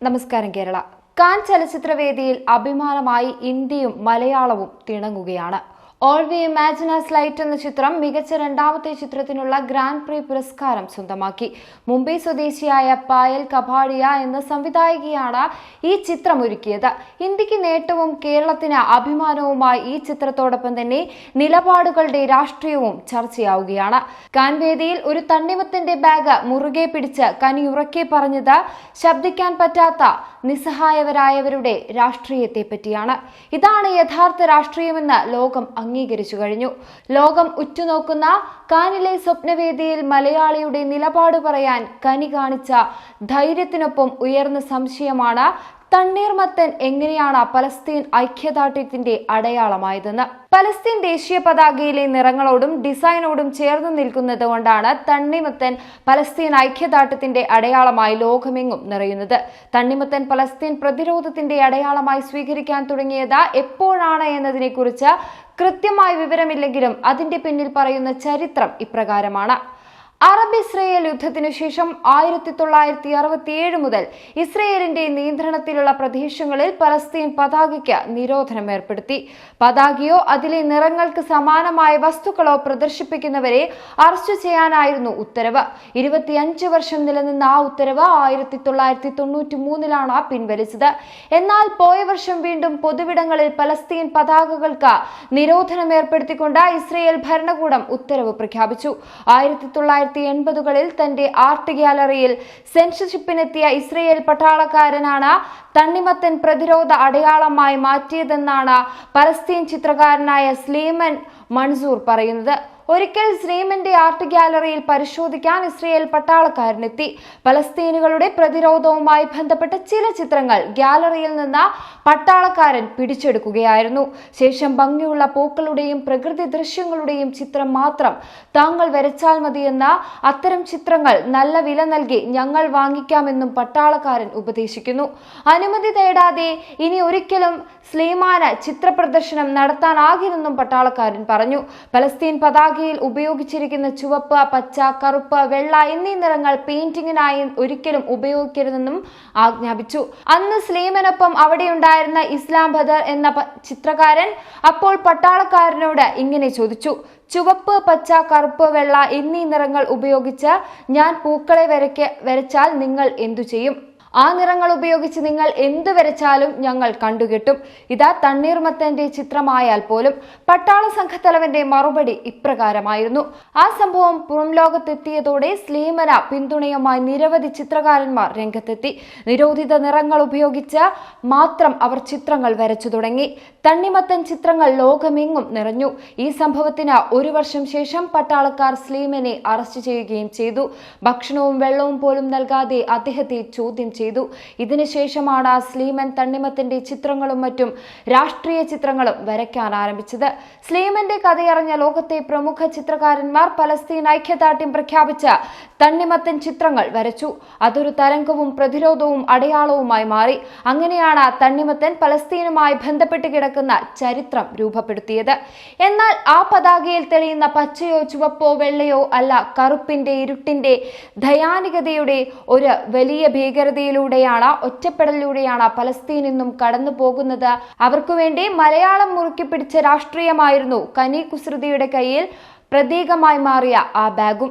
നമസ്കാരം കേരള. കാൻ ചലച്ചിത്രവേദിയിൽ അഭിമാനമായി ഇന്ത്യയും മലയാളവും തിണങ്ങുകയാണ്. All We Imagine as Light എന്ന ചിത്രം മികച്ച രണ്ടാമത്തെ ചിത്രത്തിനുള്ള ഗ്രാൻഡ് പ്രീ പുരസ്കാരം സ്വന്തമാക്കി. മുംബൈ സ്വദേശിയായ പായൽ കപാഡിയ എന്ന സംവിധായികയാണ് ഈ ചിത്രം ഒരുക്കിയത്. ഇന്ത്യക്ക് നേട്ടവും കേരളത്തിന് അഭിമാനവുമായി ഈ ചിത്രത്തോടൊപ്പം തന്നെ നിലപാടുകളുടെ രാഷ്ട്രീയവും ചർച്ചയാവുകയാണ്. കാൻ വേദിയിൽ ഒരു തണ്ണിമത്തന്റെ ബാഗ് മുറുകെ പിടിച്ച് കനിയുറക്കെ പറഞ്ഞത് ശബ്ദിക്കാൻ പറ്റാത്ത നിസ്സഹായവരായവരുടെ രാഷ്ട്രീയത്തെ പറ്റിയാണ്. ഇതാണ് യഥാർത്ഥ രാഷ്ട്രീയമെന്ന് ലോകം അംഗീകരിച്ചു കഴിഞ്ഞു. ലോകം ഉറ്റുനോക്കുന്ന കാനിലെ സ്വപ്നവേദിയിൽ മലയാളിയുടെ നിലപാട് പറയാൻ കനി കാണിച്ച ധൈര്യത്തിനൊപ്പം ഉയർന്ന സംശയമാണ് തണ്ണീർമത്തൻ എങ്ങനെയാണ് പലസ്തീൻ ഐക്യദാർഢ്യത്തിന്റെ അടയാളമായതെന്ന്. പലസ്തീൻ ദേശീയ പതാകയിലെ നിറങ്ങളോടും ഡിസൈനോടും ചേർന്ന് നിൽക്കുന്നത് കൊണ്ടാണ് തണ്ണിമത്തൻ പലസ്തീൻ ഐക്യദാർഢ്യത്തിന്റെ അടയാളമായി ലോകമെങ്ങും നിറയുന്നത്. തണ്ണിമത്തൻ പലസ്തീൻ പ്രതിരോധത്തിന്റെ അടയാളമായി സ്വീകരിക്കാൻ തുടങ്ങിയത് എപ്പോഴാണ് എന്നതിനെക്കുറിച്ച് കൃത്യമായ വിവരമില്ലെങ്കിലും അതിന്റെ പിന്നിൽ പറയുന്ന ചരിത്രം ഇപ്രകാരമാണ്. അറബ്-ഇസ്രയേൽ യുദ്ധത്തിനു ശേഷം 1967 മുതൽ ഇസ്രയേലിന്റെ നിയന്ത്രണത്തിലുള്ള പ്രദേശങ്ങളിൽ പലസ്തീൻ പതാകയ്ക്ക് നിരോധനം ഏർപ്പെടുത്തി. പതാകയോ അതിലെ നിറങ്ങൾക്ക് സമാനമായ വസ്തുക്കളോ പ്രദർശിപ്പിക്കുന്നവരെ അറസ്റ്റ് ചെയ്യാനായിരുന്നു ഉത്തരവ്. 25 വർഷം നിലനിന്ന ആ ഉത്തരവ് 1993 പിൻവലിച്ചത്. എന്നാൽ പോയ വർഷം വീണ്ടും പൊതുവിടങ്ങളിൽ പലസ്തീൻ പതാകകൾക്ക് നിരോധനം ഏർപ്പെടുത്തിക്കൊണ്ട് ഇസ്രയേൽ ഭരണകൂടം ഉത്തരവ് പ്രഖ്യാപിച്ചു. 1980കളിൽ തന്റെ ആർട്ട് ഗാലറിയിൽ സെൻസർഷിപ്പിനെത്തിയ ഇസ്രയേൽ പട്ടാളക്കാരനാണ് തണ്ണിമത്തൻ പ്രതിരോധ അടയാളമായി മാറ്റിയതെന്നാണ് പലസ്തീൻ ചിത്രകാരനായ സ്ലീമൻ മൻസൂർ പറയുന്നത്. ഒരിക്കൽ സ്ലീമന്റെ ആർട്ട് ഗാലറിയിൽ പരിശോധിക്കാൻ ഇസ്രയേൽ പട്ടാളക്കാരനെത്തി. പലസ്തീനുകളുടെ പ്രതിരോധവുമായി ബന്ധപ്പെട്ട ചില ചിത്രങ്ങൾ ഗാലറിയിൽ നിന്ന് പട്ടാളക്കാരൻ പിടിച്ചെടുക്കുകയായിരുന്നു. ശേഷം ഭംഗിയുള്ള പൂക്കളുടെയും പ്രകൃതി ദൃശ്യങ്ങളുടെയും ചിത്രം മാത്രം താങ്കൾ വരച്ചാൽ മതിയെന്ന അത്തരം ചിത്രങ്ങൾ നല്ല വില നൽകി ഞങ്ങൾ വാങ്ങിക്കാമെന്നും പട്ടാളക്കാരൻ ഉപദേശിക്കുന്നു. അനുമതി തേടാതെ ഇനി ഒരിക്കലും സ്ലീമാന് ചിത്രപ്രദർശനം നടത്താനാകില്ലെന്നും പട്ടാളക്കാരൻ പറഞ്ഞു. പലസ്തീൻ പതാക ഉപയോഗിച്ചിരിക്കുന്ന ചുവപ്പ്, പച്ച, കറുപ്പ്, വെള്ള എന്നീ നിറങ്ങൾ പെയിന്റിങ്ങിനായി ഒരിക്കലും ഉപയോഗിക്കരുതെന്നും ആജ്ഞാപിച്ചു. അന്ന് സ്ലീമനൊപ്പം അവിടെയുണ്ടായിരുന്ന ഇസ്ലാം ബദർ എന്ന ചിത്രകാരൻ അപ്പോൾ പട്ടാളക്കാരനോട് ഇങ്ങനെ ചോദിച്ചു: ചുവപ്പ്, പച്ച, കറുപ്പ്, വെള്ള എന്നീ നിറങ്ങൾ ഉപയോഗിച്ച് ഞാൻ പൂക്കളെ വരച്ചാൽ നിങ്ങൾ എന്തു ചെയ്യും? ആ നിറങ്ങൾ ഉപയോഗിച്ച് നിങ്ങൾ എന്തു വരച്ചാലും ഞങ്ങൾ കണ്ടുകെട്ടും. ഇതാ തണ്ണീർമത്തന്റെ ചിത്രമായാൽ പോലും. പട്ടാള സംഘത്തലവന്റെ മറുപടി ഇപ്രകാരമായിരുന്നു. ആ സംഭവം പുറം ലോകത്തെത്തിയതോടെ സ്ലീമന പിന്തുണയുമായി നിരവധി ചിത്രകാരന്മാർ രംഗത്തെത്തി. നിരോധിത നിറങ്ങൾ ഉപയോഗിച്ച് മാത്രം അവർ ചിത്രങ്ങൾ വരച്ചു തുടങ്ങി. തണ്ണിമത്തൻ ചിത്രങ്ങൾ ലോകമെങ്ങും നിറഞ്ഞു. ഈ സംഭവത്തിന് 1 വർഷം ശേഷം പട്ടാളക്കാർ സ്ലീമനെ അറസ്റ്റ് ചെയ്യുകയും ചെയ്തു. ഭക്ഷണവും വെള്ളവും പോലും നൽകാതെ അദ്ദേഹത്തെ ചോദ്യം ചെയ്തു. ഇതിനുശേഷമാണ് സ്ലീമൻ തണ്ണിമത്തന്റെ ചിത്രങ്ങളും മറ്റും രാഷ്ട്രീയ ചിത്രങ്ങളും വരയ്ക്കാൻ ആരംഭിച്ചത്. സ്ലീമന്റെ കഥയറിഞ്ഞ ലോകത്തെ പ്രമുഖ ചിത്രകാരന്മാർ പലസ്തീൻ ഐക്യദാർഢ്യം പ്രഖ്യാപിച്ച് തണ്ണിമത്തൻ ചിത്രങ്ങൾ വരച്ചു. അതൊരു തരംഗവും പ്രതിരോധവും അടയാളവുമായി മാറി. അങ്ങനെയാണ് തണ്ണിമത്തൻ പലസ്തീനുമായി ബന്ധപ്പെട്ട് കിടക്കുന്ന ചരിത്രം രൂപപ്പെടുത്തിയത്. എന്നാൽ ആ പതാകയിൽ തെളിയുന്ന പച്ചയോ ചുവപ്പോ വെള്ളയോ അല്ല, കറുപ്പിന്റെ, ഇരുട്ടിന്റെ, ദയാനികതയുടെ ഒരു വലിയ ഭീകരതയിലൂടെയാണ്, ഒറ്റപ്പെടലിലൂടെയാണ് പലസ്തീൻ ഇന്നും കടന്നു പോകുന്നത്. അവർക്കുവേണ്ടി മലയാളം മുറുക്കി പിടിച്ച രാഷ്ട്രീയമായിരുന്നു കനി കുസൃതിയുടെ കയ്യിൽ പ്രതീകമായി മാറിയ ആ ബാഗും.